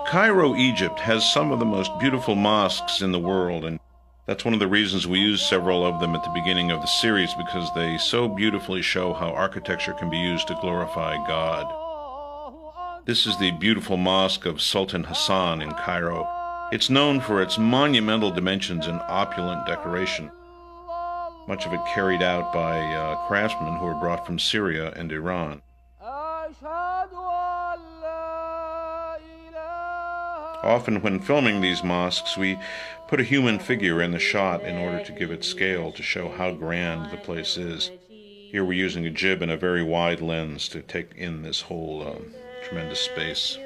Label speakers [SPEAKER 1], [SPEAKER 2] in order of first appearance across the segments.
[SPEAKER 1] Cairo, Egypt has some of the most beautiful mosques in the world, and that's one of the reasons we use several of them at the beginning of the series, because they so beautifully show how architecture can be used to glorify God. This is the beautiful mosque of Sultan Hassan in Cairo. It's known for its monumental dimensions and opulent decoration, much of it carried out by craftsmen who were brought from Syria and Iran. Often when filming these mosques, we put a human figure in the shot in order to give it scale, to show how grand the place is. Here we're using a jib and a very wide lens to take in this whole tremendous space.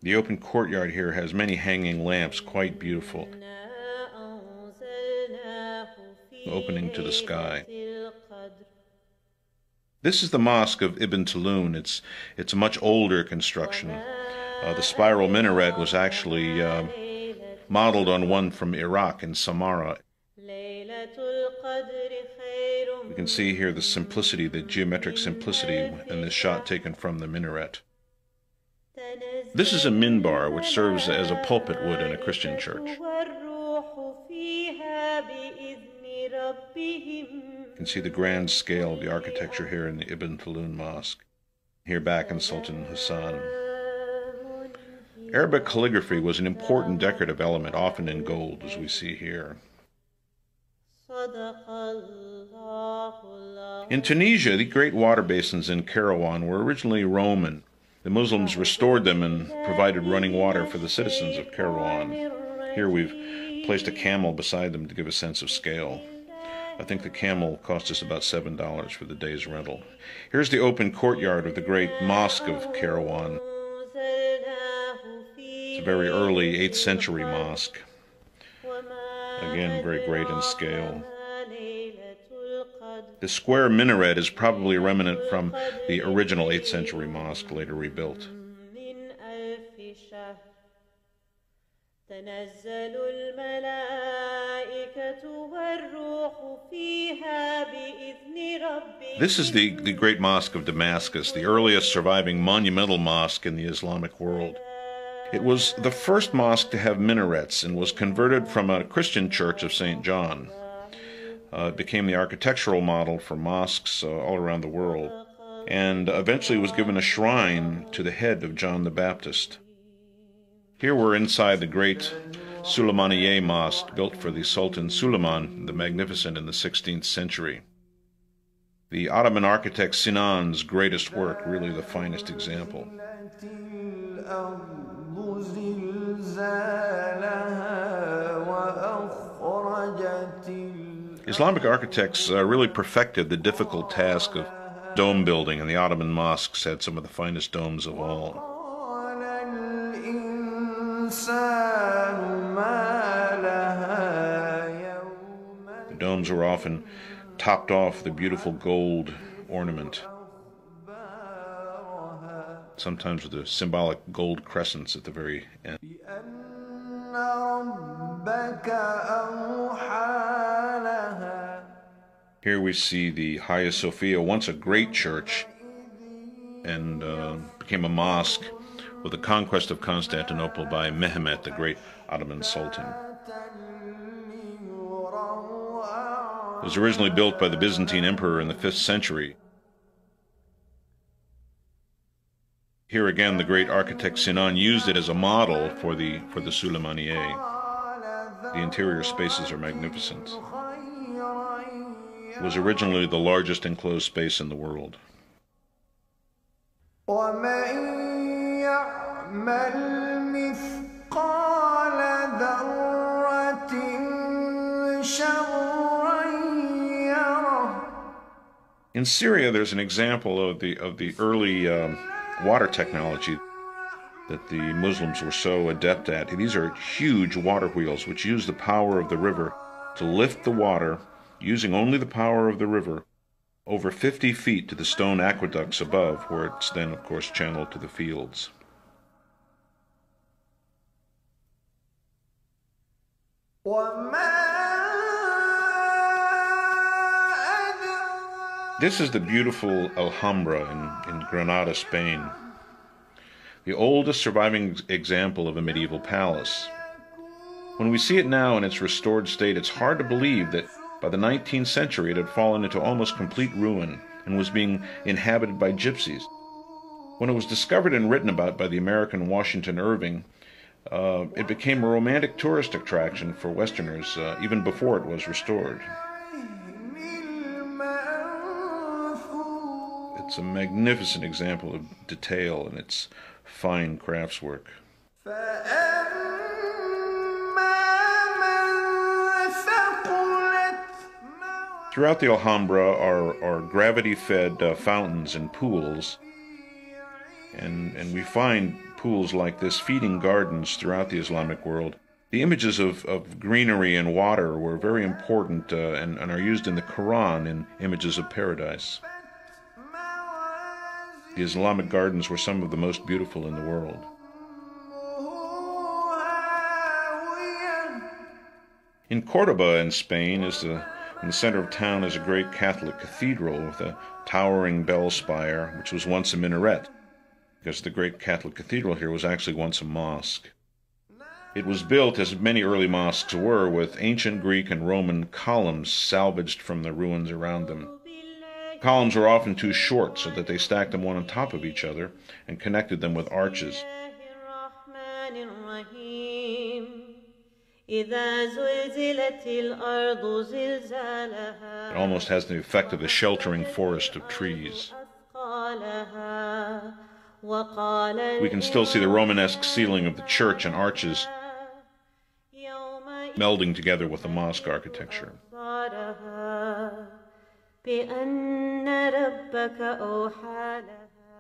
[SPEAKER 1] The open courtyard here has many hanging lamps, quite beautiful, opening to the sky. This is the Mosque of Ibn Tulun. It's a much older construction. The spiral minaret was actually modeled on one from Iraq in Samarra. We can see here the simplicity, the geometric simplicity in this shot taken from the minaret. This is a minbar, which serves as a pulpit would in a Christian church. You can see the grand scale of the architecture here in the Ibn Tulun Mosque, here back in Sultan Hassan. Arabic calligraphy was an important decorative element, often in gold, as we see here. In Tunisia, the great water basins in Kairouan were originally Roman. The Muslims restored them and provided running water for the citizens of Kairouan. Here we've placed a camel beside them to give a sense of scale. I think the camel cost us about $7 for the day's rental. Here's the open courtyard of the great mosque of Kairouan. It's a very early 8th century mosque. Again, very great in scale. The square minaret is probably a remnant from the original 8th century mosque, later rebuilt. This is the great mosque of Damascus, the earliest surviving monumental mosque in the Islamic world. It was the first mosque to have minarets and was converted from a Christian church of St. John. It became the architectural model for mosques all around the world, and eventually was given a shrine to the head of John the Baptist. Here we're inside the great Suleymaniye Mosque, built for the Sultan Suleiman the Magnificent in the 16th century. The Ottoman architect Sinan's greatest work, really the finest example. Islamic architects really perfected the difficult task of dome building, and the Ottoman mosques had some of the finest domes of all. The domes were often topped off with a beautiful gold ornament, sometimes with the symbolic gold crescents at the very end. Here we see the Hagia Sophia, once a great church, and became a mosque with the conquest of Constantinople by Mehmet, the great Ottoman Sultan. It was originally built by the Byzantine Emperor in the 5th century. Here again, the great architect Sinan used it as a model for the Suleymaniye. The interior spaces are magnificent. It was originally the largest enclosed space in the world. In Syria, there's an example of the early water technology that the Muslims were so adept at. These are huge water wheels which use the power of the river to lift the water, using only the power of the river, over 50 feet to the stone aqueducts above, where it's then, of course, channeled to the fields. وَمَا This is the beautiful Alhambra in Granada, Spain, the oldest surviving example of a medieval palace. When we see it now in its restored state, it's hard to believe that by the 19th century it had fallen into almost complete ruin and was being inhabited by gypsies. When it was discovered and written about by the American Washington Irving, it became a romantic tourist attraction for Westerners even before it was restored. It's a magnificent example of detail in its fine craftswork. Throughout the Alhambra are gravity-fed fountains and pools, and we find pools like this feeding gardens throughout the Islamic world. The images of greenery and water were very important and are used in the Quran in images of paradise. The Islamic gardens were some of the most beautiful in the world. In Cordoba in Spain, in the center of town, is a great Catholic cathedral with a towering bell spire, which was once a minaret, because the great Catholic cathedral here was actually once a mosque. It was built, as many early mosques were, with ancient Greek and Roman columns salvaged from the ruins around them. Columns were often too short, so that they stacked them one on top of each other and connected them with arches. It almost has the effect of a sheltering forest of trees. We can still see the Romanesque ceiling of the church and arches melding together with the mosque architecture.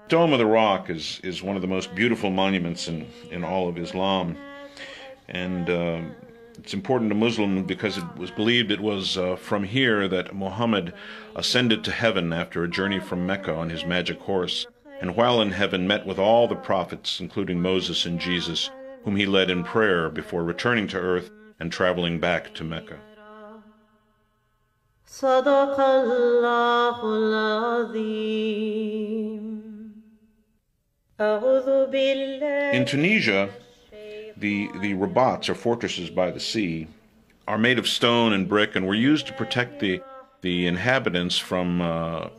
[SPEAKER 1] Dome of the Rock is one of the most beautiful monuments in all of Islam, and it's important to Muslims because it was believed it was from here that Muhammad ascended to heaven after a journey from Mecca on his magic horse, and while in heaven met with all the prophets, including Moses and Jesus, whom he led in prayer before returning to earth and traveling back to Mecca. In Tunisia, the rabats, or fortresses by the sea, are made of stone and brick and were used to protect the inhabitants from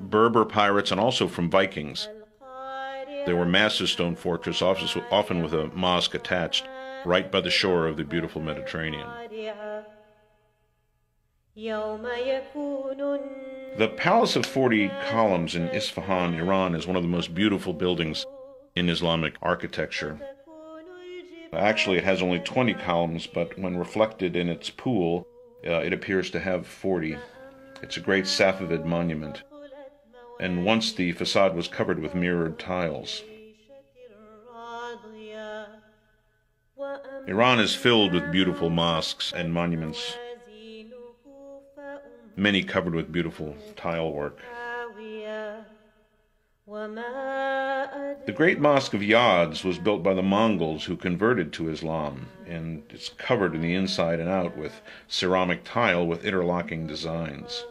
[SPEAKER 1] Berber pirates and also from Vikings. They were massive stone fortresses, often with a mosque attached, right by the shore of the beautiful Mediterranean. The Palace of 40 Columns in Isfahan, Iran, is one of the most beautiful buildings in Islamic architecture. Actually, it has only 20 columns, but when reflected in its pool, it appears to have 40. It's a great Safavid monument, and once the facade was covered with mirrored tiles. Iran is filled with beautiful mosques and monuments, many covered with beautiful tile work. The great Mosque of Yadz was built by the Mongols who converted to Islam, and it's covered in the inside and out with ceramic tile with interlocking designs.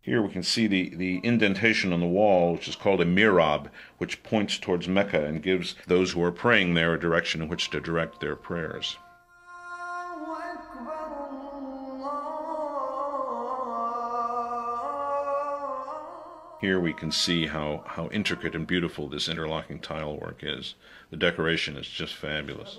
[SPEAKER 1] Here we can see the indentation on the wall, which is called a mihrab, which points towards Mecca and gives those who are praying there a direction in which to direct their prayers. Here we can see how intricate and beautiful this interlocking tile work is. The decoration is just fabulous.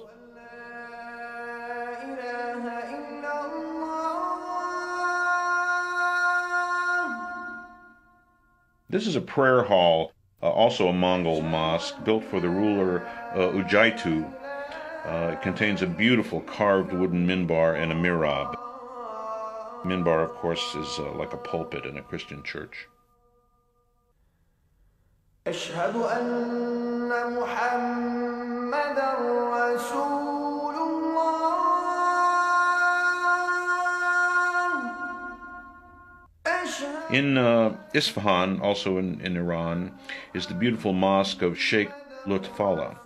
[SPEAKER 1] This is a prayer hall, also a Mongol mosque, built for the ruler Ujaitu. It contains a beautiful carved wooden minbar and a mihrab. Minbar, of course, is like a pulpit in a Christian church. أشهد أن محمدًا رسول الله. In Isfahan, also in Iran, is the beautiful mosque of Sheikh Lutfallah.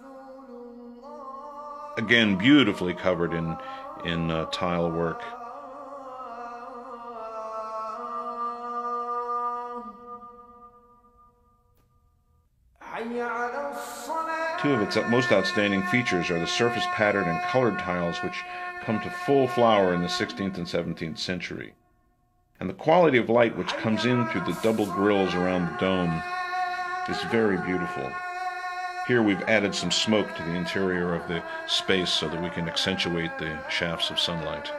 [SPEAKER 1] Again, beautifully covered in tile work. Two of its most outstanding features are the surface pattern and colored tiles, which come to full flower in the 16th and 17th century, and the quality of light which comes in through the double grills around the dome is very beautiful. Here we've added some smoke to the interior of the space so that we can accentuate the shafts of sunlight.